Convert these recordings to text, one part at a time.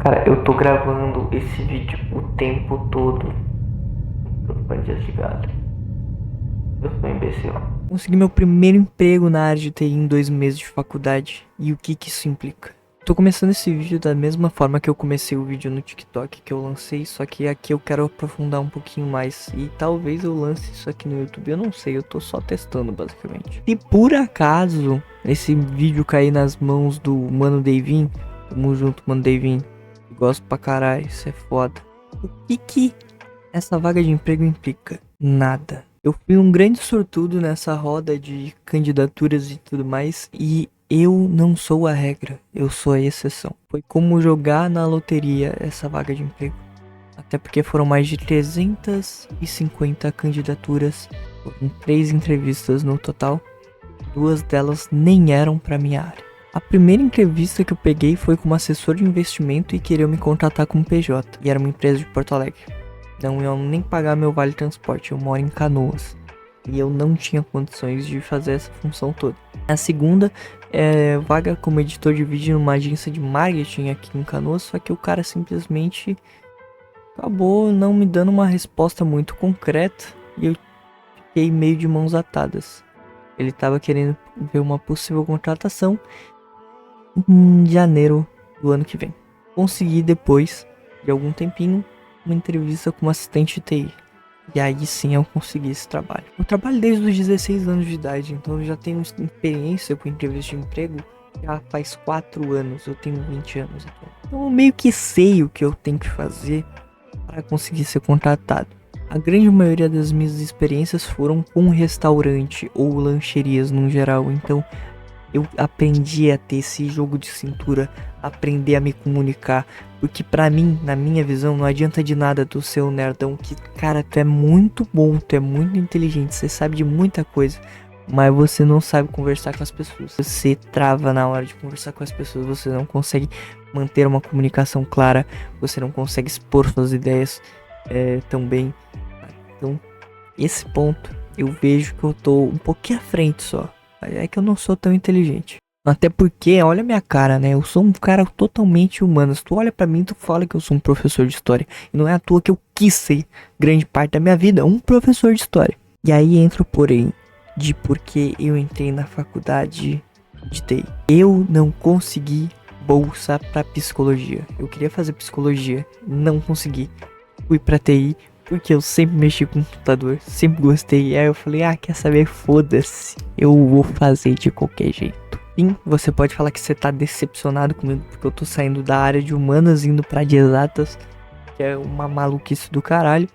Cara, eu tô gravando esse vídeo o tempo todo. Microfone desligado. Eu sou um imbecil. Consegui meu primeiro emprego na área de TI em 2 meses de faculdade. E o que isso implica? Tô começando esse vídeo da mesma forma que eu comecei o vídeo no TikTok que eu lancei, só que aqui eu quero aprofundar um pouquinho mais. E talvez eu lance isso aqui no YouTube, eu não sei, eu tô só testando basicamente. Se por acaso esse vídeo cair nas mãos do Mano Davin, tamo junto, Mano Davin. Gosto pra caralho, isso é foda. O que essa vaga de emprego implica? Nada. Eu fui um grande sortudo nessa roda de candidaturas e tudo mais, e eu não sou a regra, eu sou a exceção. Foi como jogar na loteria essa vaga de emprego. Até porque foram mais de 350 candidaturas, foram 3 entrevistas no total, 2 delas nem eram pra minha área. A primeira entrevista que eu peguei foi com um assessor de investimento e queria me contratar como PJ. E era uma empresa de Porto Alegre. Não iam nem pagar meu vale transporte, eu moro em Canoas. E eu não tinha condições de fazer essa função toda. A segunda é vaga como editor de vídeo numa agência de marketing aqui em Canoas. Só que o cara simplesmente acabou não me dando uma resposta muito concreta. E eu fiquei meio de mãos atadas. Ele estava querendo ver uma possível contratação em janeiro do ano que vem. Consegui depois de algum tempinho uma entrevista com um assistente de TI. E aí sim eu consegui esse trabalho. Eu trabalho desde os 16 anos de idade, então eu já tenho experiência com entrevista de emprego já faz 4 anos, eu tenho 20 anos aqui. Então eu meio que sei o que eu tenho que fazer para conseguir ser contratado. A grande maioria das minhas experiências foram com restaurante ou lancherias no geral, então eu aprendi a ter esse jogo de cintura, aprender a me comunicar, porque pra mim, na minha visão, não adianta de nada tu ser um nerdão que, cara, tu é muito bom, tu é muito inteligente, você sabe de muita coisa, mas você não sabe conversar com as pessoas. Você trava na hora de conversar com as pessoas, você não consegue manter uma comunicação clara, você não consegue expor suas ideias tão bem. Então, esse ponto, eu vejo que eu tô um pouquinho à frente só. É que eu não sou tão inteligente. Até porque, olha a minha cara, né? Eu sou um cara totalmente humano. Se tu olha pra mim, tu fala que eu sou um professor de história. E não é à toa que eu quis ser, grande parte da minha vida, um professor de história. E aí entra o porém de porque eu entrei na faculdade de TI. Eu não consegui bolsa pra psicologia. Eu queria fazer psicologia, não consegui. Fui pra TI. Porque eu sempre mexi com computador, sempre gostei. E aí eu falei, quer saber? Foda-se, eu vou fazer de qualquer jeito. Sim, você pode falar que você tá decepcionado comigo, porque eu tô saindo da área de humanas, indo pra de exatas, que é uma maluquice do caralho.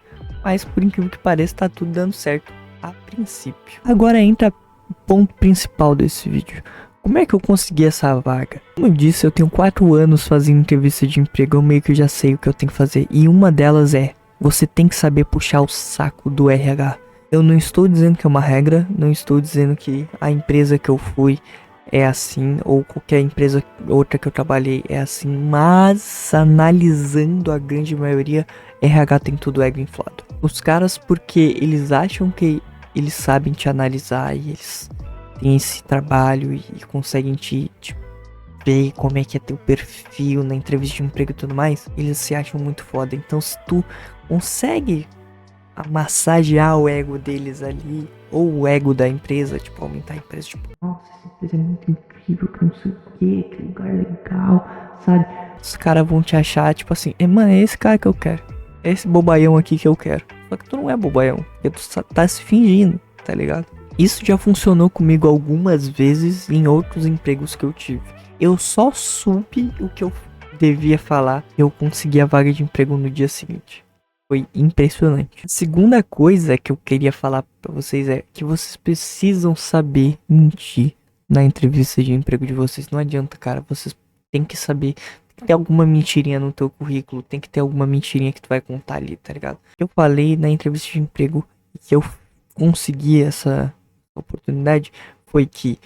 Mas por incrível que pareça, tá tudo dando certo a princípio. Agora entra o ponto principal desse vídeo. Como é que eu consegui essa vaga? Como eu disse, eu tenho 4 anos fazendo entrevista de emprego, eu meio que já sei o que eu tenho que fazer. E uma delas é: você tem que saber puxar o saco do RH. Eu não estou dizendo que é uma regra, não estou dizendo que a empresa que eu fui é assim, ou qualquer empresa outra que eu trabalhei é assim, mas analisando a grande maioria, RH tem tudo ego inflado. Os caras, porque eles acham que eles sabem te analisar e eles têm esse trabalho e conseguem te ver como é que é teu perfil na entrevista de emprego e tudo mais, eles se acham muito foda. Então se tu consegue massagear o ego deles ali, ou o ego da empresa, tipo, aumentar a empresa, tipo, nossa, essa empresa é muito incrível, que não sei o que lugar legal, sabe? Os caras vão te achar, tipo assim, mano, é esse cara que eu quero, é esse bobaião aqui que eu quero. Só que tu não é bobaião, porque tu tá se fingindo, tá ligado? Isso já funcionou comigo algumas vezes em outros empregos que eu tive. Eu só soube o que eu devia falar e eu consegui a vaga de emprego no dia seguinte. Foi impressionante. A segunda coisa que eu queria falar pra vocês é que vocês precisam saber mentir na entrevista de emprego de vocês. Não adianta, cara. Vocês têm que saber. Tem que ter alguma mentirinha no teu currículo. Tem que ter alguma mentirinha que tu vai contar ali, tá ligado? Eu falei na entrevista de emprego que eu consegui essa oportunidade foi que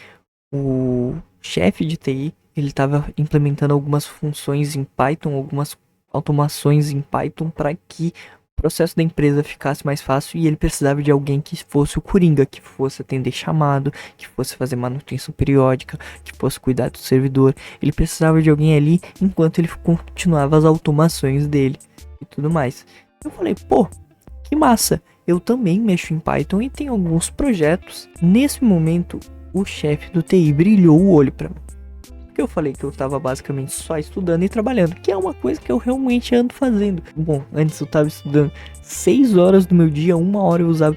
o chefe de TI, ele estava implementando algumas funções em Python, algumas automações em Python para que processo da empresa ficasse mais fácil e ele precisava de alguém que fosse o coringa, que fosse atender chamado, que fosse fazer manutenção periódica, que fosse cuidar do servidor. Ele precisava de alguém ali enquanto ele continuava as automações dele e tudo mais. Eu falei, pô, que massa, eu também mexo em Python e tenho alguns projetos. Nesse momento, o chefe do TI brilhou o olho pra mim. Porque eu falei que eu tava basicamente só estudando e trabalhando, que é uma coisa que eu realmente ando fazendo. Bom, antes eu tava estudando 6 horas do meu dia, 1 hora eu usava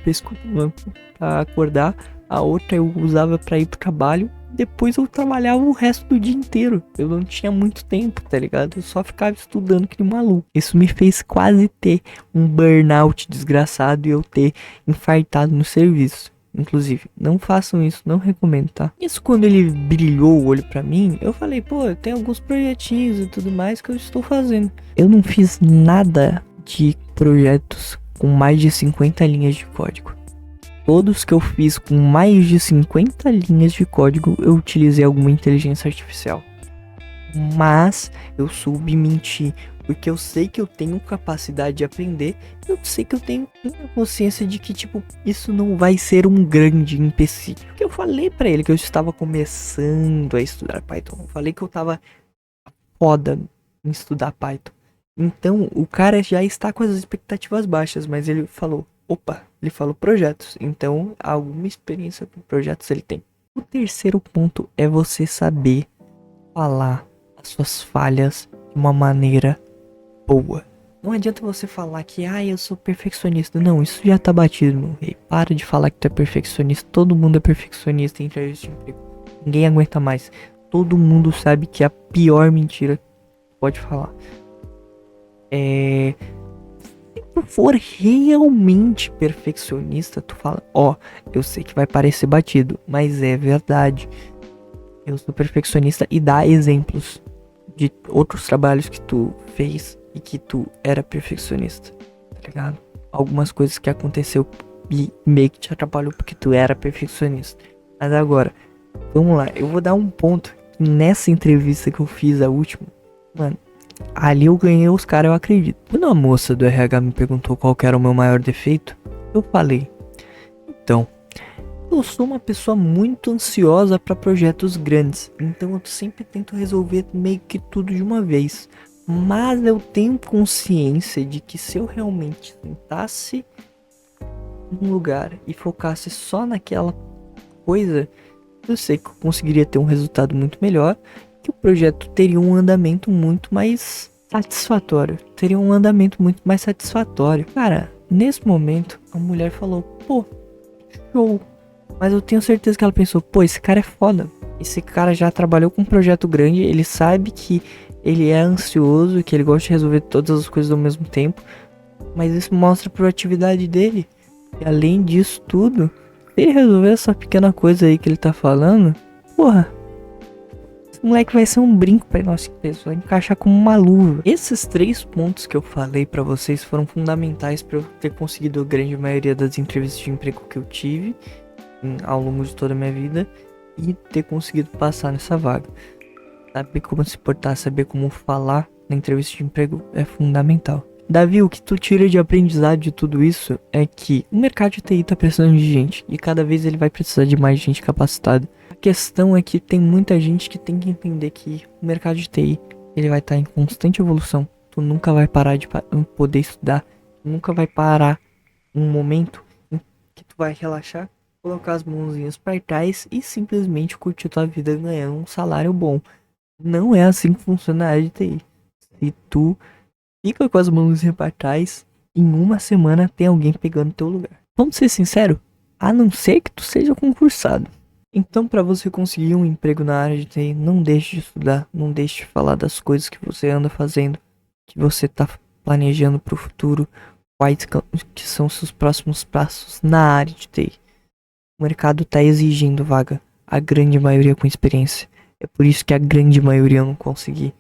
pra acordar, a outra eu usava pra ir pro trabalho. Depois eu trabalhava o resto do dia inteiro. Eu não tinha muito tempo, tá ligado? Eu só ficava estudando que nem maluco. Isso me fez quase ter um burnout desgraçado e eu ter infartado no serviço. Inclusive, não façam isso, não recomendo, tá? Isso quando ele brilhou o olho pra mim, eu falei, pô, eu tenho alguns projetinhos e tudo mais que eu estou fazendo. Eu não fiz nada de projetos com mais de 50 linhas de código. Todos que eu fiz com mais de 50 linhas de código, eu utilizei alguma inteligência artificial. Mas eu soube mentir, porque eu sei que eu tenho capacidade de aprender, eu sei que eu tenho plena consciência de que, tipo, isso não vai ser um grande empecilho. Porque eu falei pra ele que eu estava começando a estudar Python, eu falei que eu tava foda em estudar Python. Então, o cara já está com as expectativas baixas, mas ele falou, opa, ele falou projetos, então alguma experiência com projetos ele tem. O terceiro ponto é você saber falar as suas falhas de uma maneira boa. Não adianta você falar que, eu sou perfeccionista. Não, isso já tá batido, meu rei. Para de falar que tu é perfeccionista. Todo mundo é perfeccionista em entrevista de emprego. Ninguém aguenta mais. Todo mundo sabe que é a pior mentira que pode falar. Se tu for realmente perfeccionista, tu fala, eu sei que vai parecer batido, mas é verdade. Eu sou perfeccionista e dá exemplos de outros trabalhos que tu fez e que tu era perfeccionista, tá ligado? Algumas coisas que aconteceu e meio que te atrapalhou porque tu era perfeccionista. Mas agora, vamos lá, eu vou dar um ponto que nessa entrevista que eu fiz, a última, mano, ali eu ganhei os caras, eu acredito. Quando a moça do RH me perguntou qual que era o meu maior defeito, eu falei, então, eu sou uma pessoa muito ansiosa para projetos grandes, então eu sempre tento resolver meio que tudo de uma vez. Mas eu tenho consciência de que se eu realmente sentasse num lugar e focasse só naquela coisa, eu sei que eu conseguiria ter um resultado muito melhor, que o projeto teria um andamento muito mais satisfatório. Cara, nesse momento, a mulher falou, pô, show. Mas eu tenho certeza que ela pensou, pô, esse cara é foda. Esse cara já trabalhou com um projeto grande, ele sabe que ele é ansioso, que ele gosta de resolver todas as coisas ao mesmo tempo. Mas isso mostra a proatividade dele. E além disso tudo, se ele resolver essa pequena coisa aí que ele tá falando, porra, esse moleque vai ser um brinco pra nossa empresa, vai encaixar como uma luva. Esses 3 pontos que eu falei pra vocês foram fundamentais pra eu ter conseguido a grande maioria das entrevistas de emprego que eu tive ao longo de toda a minha vida e ter conseguido passar nessa vaga. Saber como se portar, saber como falar na entrevista de emprego é fundamental. Davi, o que tu tira de aprendizado de tudo isso é que o mercado de TI tá precisando de gente e cada vez ele vai precisar de mais gente capacitada. A questão é que tem muita gente que tem que entender que o mercado de TI ele vai estar em constante evolução. Tu nunca vai parar de poder estudar, tu nunca vai parar um momento em que tu vai relaxar, colocar as mãozinhas para trás e simplesmente curtir tua vida ganhando um salário bom. Não é assim que funciona a área de TI. Se tu fica com as mãozinhas para trás, em uma semana tem alguém pegando teu lugar. Vamos ser sinceros, a não ser que tu seja concursado. Então, para você conseguir um emprego na área de TI, não deixe de estudar, não deixe de falar das coisas que você anda fazendo, que você tá planejando pro futuro, quais que são seus próximos passos na área de TI. O mercado tá exigindo vaga, a grande maioria com experiência. É por isso que a grande maioria eu não consegui.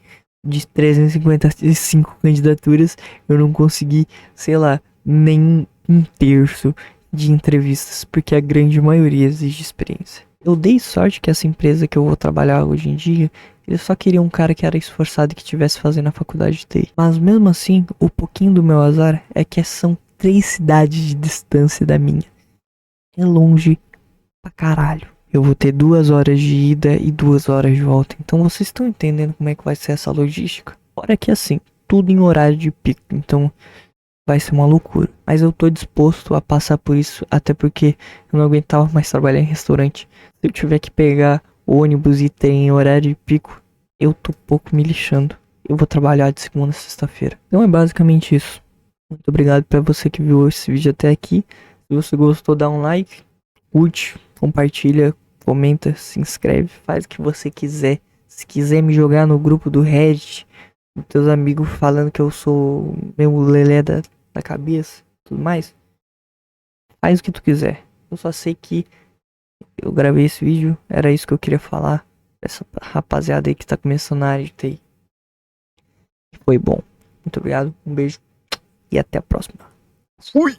De 355 candidaturas, eu não consegui, sei lá, nem um terço de entrevistas, porque a grande maioria exige experiência. Eu dei sorte que essa empresa que eu vou trabalhar hoje em dia, eles só queriam um cara que era esforçado e que estivesse fazendo a faculdade de TI. Mas mesmo assim, o pouquinho do meu azar é que são 3 cidades de distância da minha. É longe pra caralho. Eu vou ter 2 horas de ida e 2 horas de volta. Então vocês estão entendendo como é que vai ser essa logística? Fora que assim, tudo em horário de pico. Então vai ser uma loucura. Mas eu tô disposto a passar por isso, até porque eu não aguentava mais trabalhar em restaurante. Se eu tiver que pegar ônibus e trem em horário de pico, eu tô pouco me lixando. Eu vou trabalhar de segunda a sexta-feira. Então é basicamente isso. Muito obrigado pra você que viu esse vídeo até aqui. Se você gostou, dá um like, curte, compartilha, comenta, se inscreve, faz o que você quiser. Se quiser me jogar no grupo do Reddit, teus amigos falando que eu sou meu lelé da cabeça, tudo mais, faz o que tu quiser. Eu só sei que eu gravei esse vídeo, era isso que eu queria falar. Essa rapaziada aí que tá começando na área de TI. Foi bom. Muito obrigado, um beijo e até a próxima. Fui!